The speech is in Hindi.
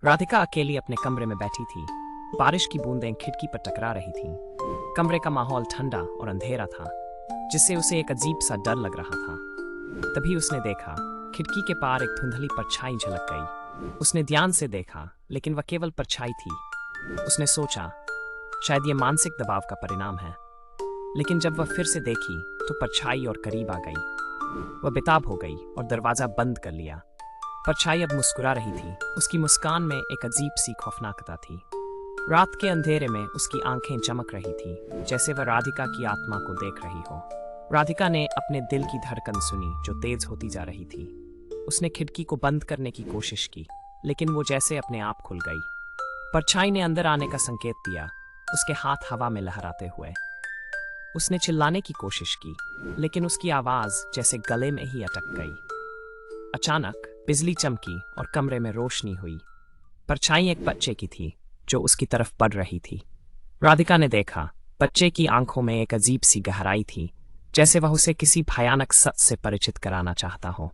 राधिका अकेली अपने कमरे में बैठी थी। बारिश की बूंदें खिड़की पर टकरा रही थीं। कमरे का माहौल ठंडा और अंधेरा था, जिससे उसे एक अजीब सा डर लग रहा था। तभी उसने देखा, खिड़की के पार एक धुंधली परछाई झलक गई। उसने ध्यान से देखा, लेकिन वह केवल परछाई थी। उसने सोचा, शायद ये मानसिक दबाव का परिणाम है। लेकिन जब वह फिर से देखी, तो परछाई और करीब आ गई। वह बेताब हो गई और दरवाजा बंद कर लिया। परछाई अब मुस्कुरा रही थी। उसकी मुस्कान में एक अजीब सी खौफनाकता थी। रात के अंधेरे में उसकी आंखें चमक रही थी, जैसे वह राधिका की आत्मा को देख रही हो। राधिका ने अपने दिल की धड़कन सुनी, जो तेज होती जा रही थी। उसने खिड़की को बंद करने की कोशिश की, लेकिन वो जैसे अपने आप खुल गई। परछाई ने अंदर आने का संकेत दिया, उसके हाथ हवा में लहराते हुए। उसने चिल्लाने की कोशिश की, लेकिन उसकी आवाज जैसे गले में ही अटक गई। अचानक बिजली चमकी और कमरे में रोशनी हुई। परछाई एक बच्चे की थी, जो उसकी तरफ बढ़ रही थी। राधिका ने देखा, बच्चे की आंखों में एक अजीब सी गहराई थी, जैसे वह उसे किसी भयानक सच से परिचित कराना चाहता हो।